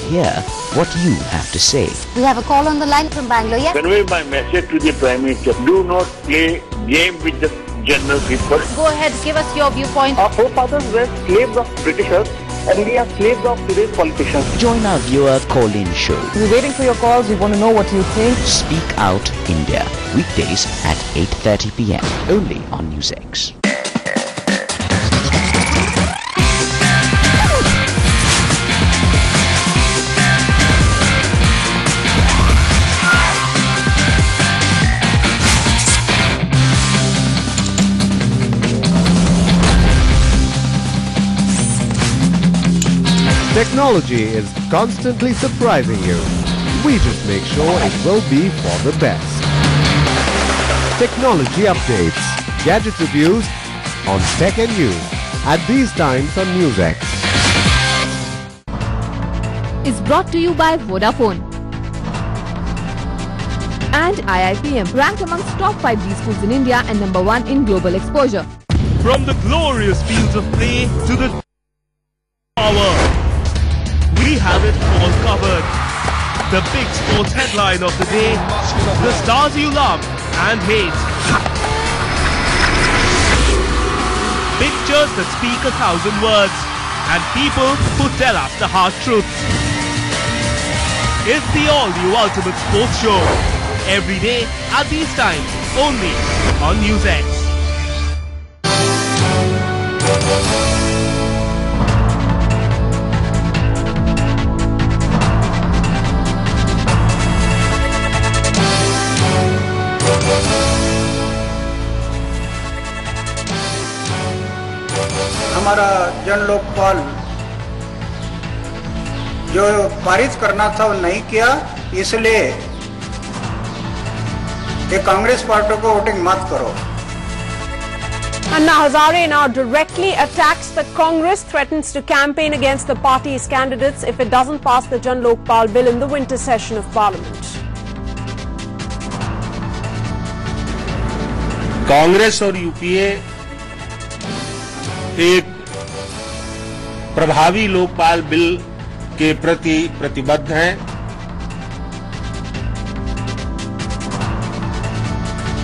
hear what you have to say. We have a call on the line from Bangalore. Yes. Convey my message to the Prime Minister. Do not play game with the general people. Go ahead, give us your viewpoint. Our forefathers were slaves of Britishers and we are slaves of today's politicians. Join our viewer call-in show. We're waiting for your calls. We want to know what you think. Speak Out India. Weekdays at 8:30 p.m. Only on NewsX. Technology is constantly surprising you. We just make sure it will be for the best. Technology updates, gadget reviews on Tech and News at these times on NewsX. Is brought to you by Vodafone and IIPM, ranked amongst top 5 B schools in India and number 1 in global exposure. From the glorious fields of play to the power, we have it all covered. The big sports headline of the day, the stars you love and hate. Pictures that speak 1,000 words and people who tell us the hard truth. It's the all-new Ultimate Sports Show. Every day at these times, only on NewsX. हमारा जन लोकपाल जो पारित करना था वो नहीं किया, इसलिए ये कांग्रेस पार्टी को वोटिंग मत करो। Anna Hazare now directly attacks the Congress, threatens to campaign against the party's candidates if it doesn't pass the Jan Lokpal bill in the winter session of Parliament. Congress और यूपीए एक प्रभावी Lokpal bill के प्रति प्रतिबद्ध हैं।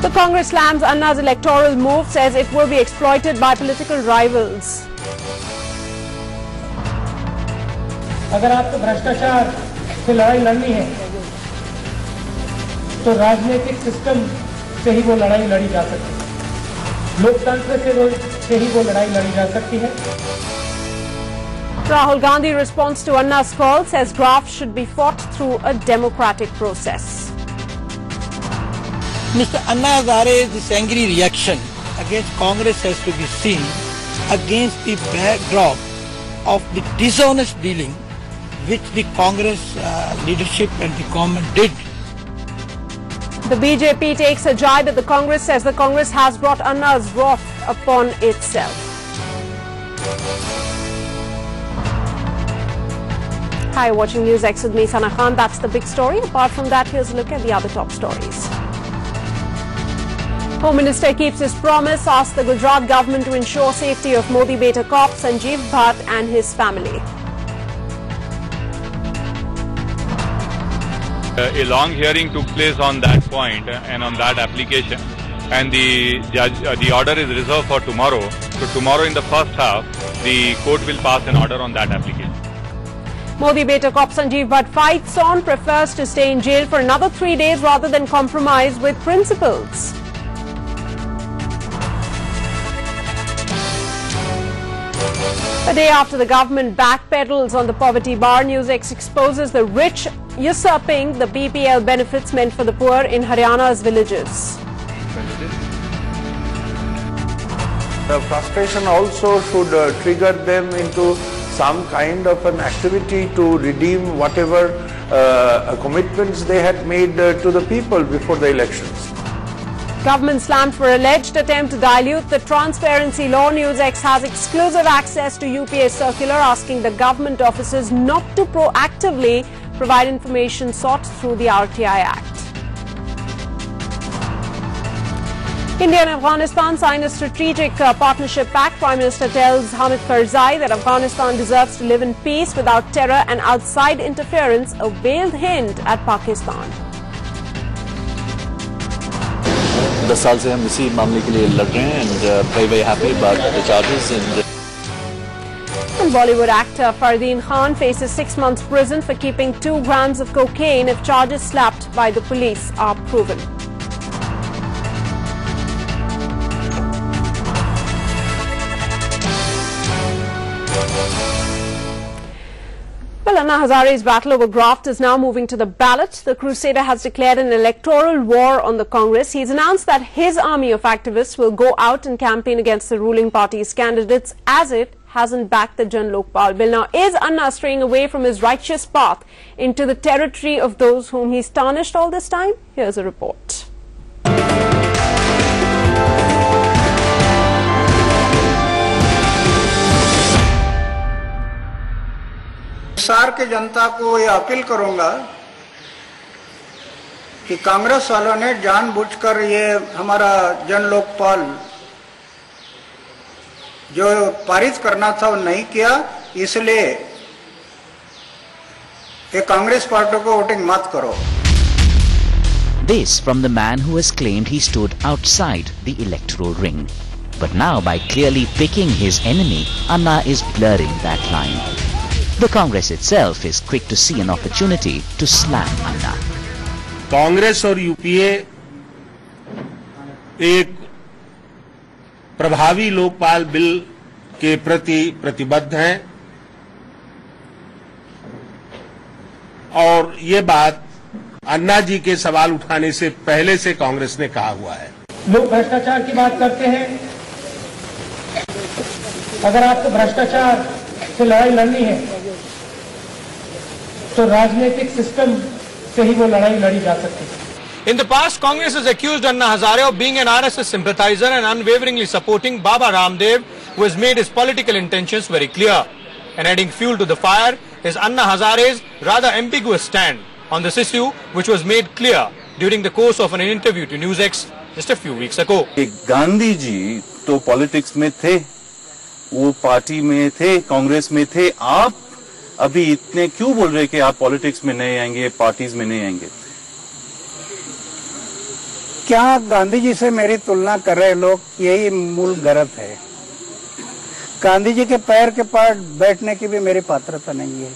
The Congress slams Anna's electoral move, says it will be exploited by political rivals. अगर आपको भ्रष्टाचार से लड़ाई लड़नी है तो राजनीतिक सिस्टम से ही वो लड़ाई लड़ी जा सकती है, लोकतंत्र से ही वो लड़ाई लड़ी जा सकती है। Rahul Gandhi responds to Anna's call, says grafts should be fought through a democratic process. Mr. Anna Hazare's angry reaction against Congress has to be seen against the backdrop of the dishonest dealing which the Congress leadership and the government did. The BJP takes a jibe at the Congress, says the Congress has brought Anna's wrath upon itself. Hi, watching NewsX with me, Sana Khan. That's the big story. Apart from that, here's a look at the other top stories. Home Minister keeps his promise, asks the Gujarat government to ensure safety of Modi Beta cop Sanjeev Bhatt and his family. A long hearing took place on that point and on that application, and the order is reserved for tomorrow. So tomorrow in the first half, the court will pass an order on that application. Modi Beta cop Sanjeev Bhatt fights on, prefers to stay in jail for another 3 days rather than compromise with principles. A day after the government backpedals on the poverty bar, NewsX exposes the rich usurping the BPL benefits meant for the poor in Haryana's villages. The frustration also should trigger them into some kind of an activity to redeem whatever commitments they had made to the people before the elections. Government slammed for alleged attempt to dilute the transparency law. NewsX has exclusive access to UPA's circular asking the government officers not to proactively provide information sought through the RTI Act. India and Afghanistan signed a strategic partnership pact. Prime Minister tells Hamid Karzai that Afghanistan deserves to live in peace without terror and outside interference, a veiled hint at Pakistan. 10 साल से हम इसी मामले के लिए लड़ रहे हैं and very happy about the charges. And Bollywood actor Fardeen Khan faces 6 months prison for keeping 2 grams of cocaine if charges slapped by the police are proven. Well, Anna Hazare's battle over graft is now moving to the ballot. The Crusader has declared an electoral war on the Congress. He's announced that his army of activists will go out and campaign against the ruling party's candidates as it hasn't backed the Jan Lokpal bill. Now, is Anna straying away from his righteous path into the territory of those whom he's tarnished all this time? Here's a report. सार के जनता को ये appeal करूंगा कि कांग्रेस वालों ने जानबूझकर ये हमारा जन लोकपाल जो पारित करना था वो नहीं किया, इसलिए ये कांग्रेस पार्टी को वोटिंग मत करो. This from the man who has claimed he stood outside the electoral ring. But now, by clearly picking his enemy, Anna is blurring that line. The Congress itself is quick to see an opportunity to slam Anna. Congress और UPA एक प्रभावी Lokpal bill के प्रति प्रतिबद्ध हैं और ये बात अन्ना जी के सवाल उठाने से पहले से कांग्रेस ने कहा हुआ है. लोग भ्रष्टाचार की बात करते हैं. अगर आपको भ्रष्टाचार से लड़ाई लड़नी है तो राजनीतिक सिस्टम से ही वो लड़ाई लड़ी जा सकती है. In the past, Congress has accused Anna Hazare of being an RSS sympathizer and unwaveringly supporting Baba Ramdev, who has made his political intentions very clear. And adding fuel to the fire is Anna Hazare's rather ambiguous stand on this issue, which was made clear during the course of an interview to NewsX just a few weeks ago. Gandhi ji तो politics में थे, वो party में थे, कांग्रेस में थे. आप अभी इतने क्यों बोल रहे कि आप पॉलिटिक्स में नहीं आएंगे, पार्टीज में नहीं आएंगे? क्या गांधी जी से मेरी तुलना कर रहे लोग, यही मूल गलत है. गांधी जी के पैर के पास बैठने की भी मेरी पात्रता नहीं है.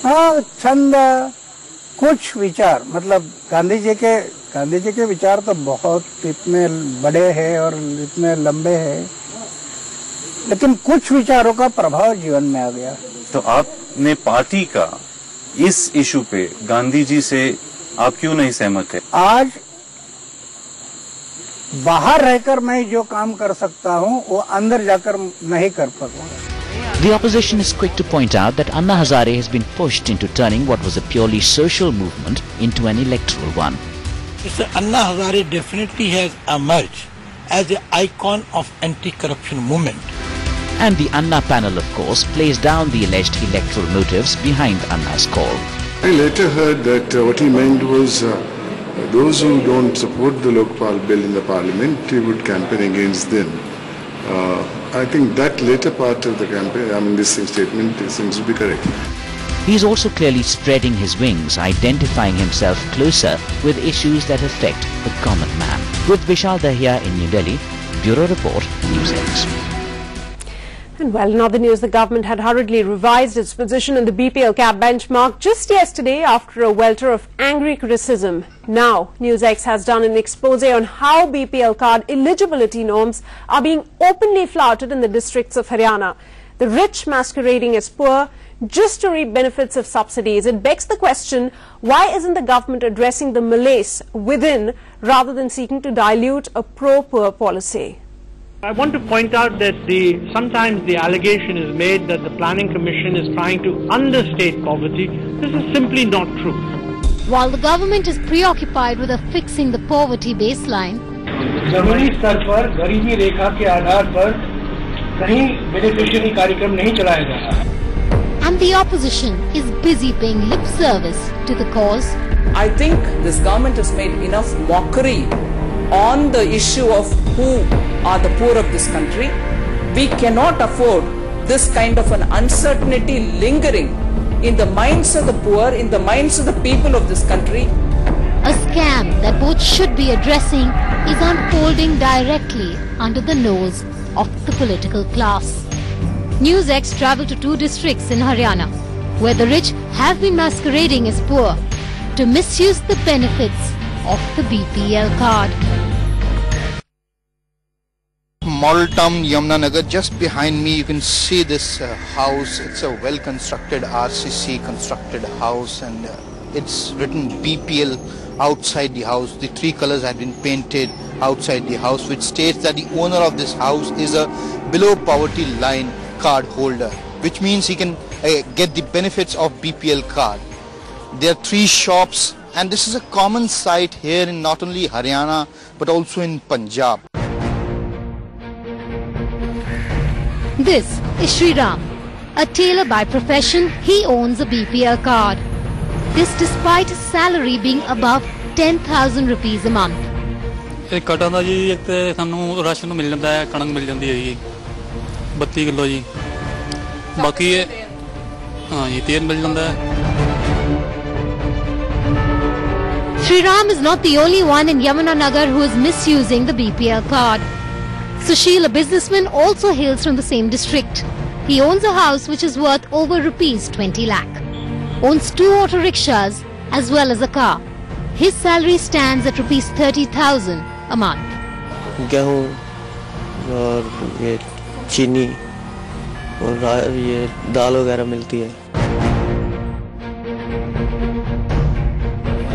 हाँ, छंद कुछ विचार, मतलब गांधी जी के विचार तो बहुत इतने बड़े हैं और इतने लंबे हैं, लेकिन कुछ विचारों का प्रभाव जीवन में आ गया. तो आपने पार्टी का इस इशू पे गांधी जी से आप क्यों नहीं सहमत है? आज बाहर रहकर मैं जो काम कर सकता हूं वो अंदर जाकर नहीं कर पाऊंगा. The opposition is quick to point out that Anna Hazare has been pushed into turning what was a purely social movement into an electoral one. Mr. Anna Hazare definitely has emerged as an icon of anti-corruption movement. And the Anna panel, of course, plays down the alleged electoral motives behind Anna's call. I later heard that what he meant was those who don't support the Lokpal bill in the parliament, he would campaign against them. I think that later part of the campaign, this statement seems to be correct. He is also clearly spreading his wings, identifying himself closer with issues that affect the common man. With Vishal Dahiya in New Delhi, Bureau Report, NewsX. And well, in other news, the government had hurriedly revised its position on the BPL cap benchmark just yesterday after a welter of angry criticism. Now, NewsX has done an expose on how BPL card eligibility norms are being openly flouted in the districts of Haryana. The rich masquerading as poor just to reap benefits of subsidies. It begs the question, why isn't the government addressing the malaise within rather than seeking to dilute a pro-poor policy? I want to point out that sometimes the allegation is made that the Planning Commission is trying to understate poverty. This is simply not true. While the government is preoccupied with fixing the poverty baseline, जमीनी स्तर पर गरीबी रेखा के आधार पर कहीं beneficiary कार्यक्रम नहीं चलाया जा रहा है. And the opposition is busy paying lip service to the cause. I think this government has made enough mockery on the issue of who are the poor of this country. We cannot afford this kind of an uncertainty lingering in the minds of the poor, in the minds of the people of this country. A scam that both should be addressing is unfolding directly under the nose of the political class. NewsX travelled to 2 districts in Haryana, where the rich have been masquerading as poor to misuse the benefits of the BPL card. Model Town, Yamunanagar. Just behind me you can see this house. It's a well constructed RCC constructed house, and it's written BPL outside the house. The 3 colors have been painted outside the house, which states that the owner of this house is a below poverty line card holder, which means he can get the benefits of BPL card. There are 3 shops, and this is a common sight here in not only Haryana but also in Punjab. This is Sri Ram, a tailor by profession. He owns a BPL card. This despite his salary being above 10,000 rupees a month. कटा ਦਾ ਜੀ ਇੱਕ ਤੇ ਸਾਨੂੰ ration ਮਿਲ ਜਾਂਦਾ ਹੈ, ਕਣਕ ਮਿਲ ਜਾਂਦੀ ਹੈ ਜੀ 32 ਕਿਲੋ ਜੀ, ਬਾਕੀ ਇਹ ਹਾਂ ਜੀ ਤੇਲ ਮਿਲ ਜਾਂਦਾ ਹੈ। Sri Ram is not the only one in Yamunanagar who is misusing the BPL card. Sushil, a businessman, also hails from the same district. He owns a house which is worth over rupees 20 lakh. Owns 2 auto rickshaws as well as a car. His salary stands at rupees 30,000 a month. गेहूँ और ये चीनी और ये दाल वगैरह मिलती है।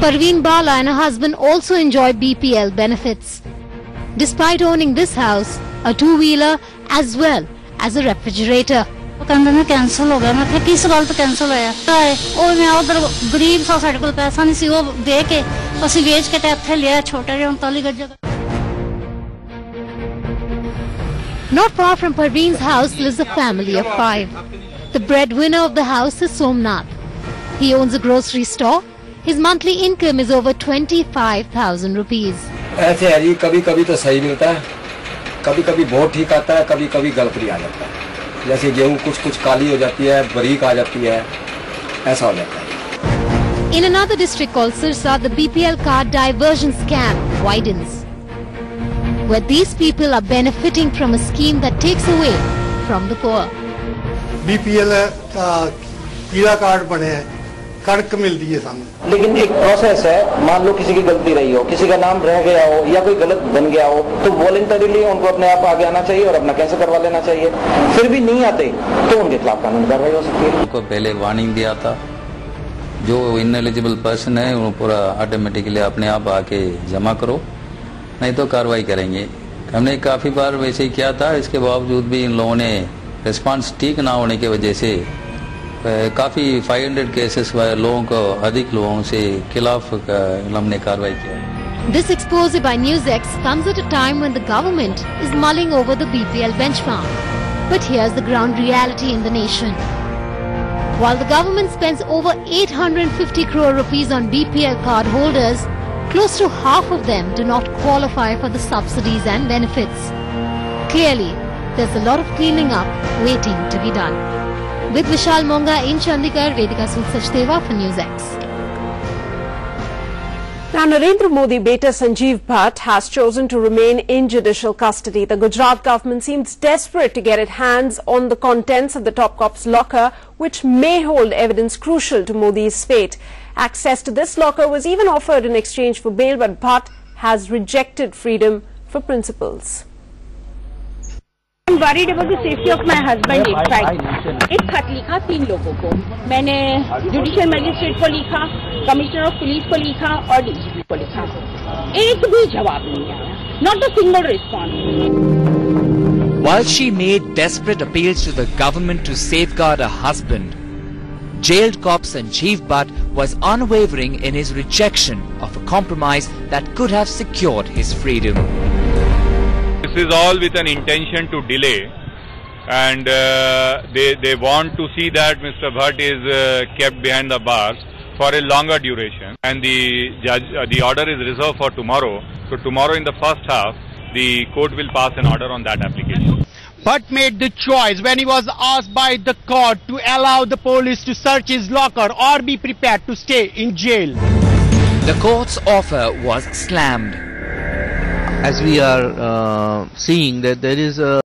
Parveen Bala and her husband also enjoy BPL benefits. Despite owning this house, a 2-wheeler as well as a refrigerator. ਕਹਿੰਦੇ ਨੇ ਕੈਂਸਲ ਹੋ ਗਿਆ। ਮੈਂ ਕਿਹਾ ਕਿਸ ਗੱਲ ਤੋਂ ਕੈਂਸਲ ਹੋਇਆ? ਉਹ ਮੈਂ ਉਧਰ ਗਰੀਬ ਸਾ ਸਾਡੇ ਕੋਲ ਪੈਸਾ ਨਹੀਂ ਸੀ, ਉਹ ਦੇ ਕੇ ਅਸੀਂ ਵੇਚ ਕੇ ਤੇ ਇੱਥੇ ਲਿਆ ਛੋਟਾ ਜਿਹਾ 39 ਗਜ ਜਗ੍ਹਾ। Not far from Parveen's house lives a family of 5. The breadwinner of the house is Somnath. He owns a grocery store. His monthly income is over 25,000 rupees. ऐसे है जी, कभी कभी तो सही मिलता है, कभी कभी बहुत ठीक आता है, कभी कभी गलत भी आ जाता है। जैसे गेहूँ कुछ काली हो जाती है, बारीक आ जाती है, ऐसा हो जाता है। In another district called Sirsa, the BPL card diversion scam widens, where these people are benefiting from a scheme that takes away from the poor. BPL का पीला कार्ड बने हैं, कड़क मिलती है सामने। लेकिन एक प्रोसेस है, मान लो किसी की गलती रही हो, किसी का नाम रह गया हो या कोई गलत बन गया हो, तो वॉलंटरीली उनको अपने आप आगे आना चाहिए और अपना कैंसिल करवा लेना चाहिए। फिर भी नहीं आते तो उनके खिलाफ कानूनी कार्रवाई हो सकती है। उनको पहले वार्निंग दिया था, जो इनएलिजिबल पर्सन है वो पूरा ऑटोमेटिकली अपने आप आके जमा करो, नहीं तो कार्रवाई करेंगे। हमने काफी बार वैसे ही किया था, इसके बावजूद भी इन लोगों ने रिस्पांस ठीक ना होने की वजह से काफी 500 केसेस लोगों को अधिक लोगों से खिलाफ हमने कार्रवाई किया। This expose by NewsX comes at a time when the government is mulling over the BPL benchmark. But here's the ground reality in the nation. While the government spends over 850 crore rupees on BPL card holders, close to half of them do not qualify for the subsidies and benefits. Clearly, there's a lot of cleaning up waiting to be done. With Vishal Monga in Chandigarh, Vedika Sood Sachdeva for NewsX. Now, Narendra Modi beta Sanjeev Bhatt has chosen to remain in judicial custody. The Gujarat government seems desperate to get its hands on the contents of the top cop's locker, which may hold evidence crucial to Modi's fate. Access to this locker was even offered in exchange for bail, but Bhatt has rejected freedom for principles. I'm worried about the safety of my husband inside. एक खत लिखा 3 लोगों को, मैंने judicial magistrate को लिखा, commissioner of police को लिखा और डीजीपी को लिखा। एक भी जवाब नहीं आया, not a single response. While she made desperate appeals to the government to safeguard her husband, jailed cop Sanjeev Bhatt was unwavering in his rejection of a compromise that could have secured his freedom. This is all with an intention to delay, and they want to see that Mr. Bhatt is kept behind the bars for a longer duration, and the order is reserved for tomorrow. So tomorrow in the first half, the court will pass an order on that application. Bhatt made the choice when he was asked by the court to allow the police to search his locker or be prepared to stay in jail. The court's offer was slammed. As we are seeing that there is a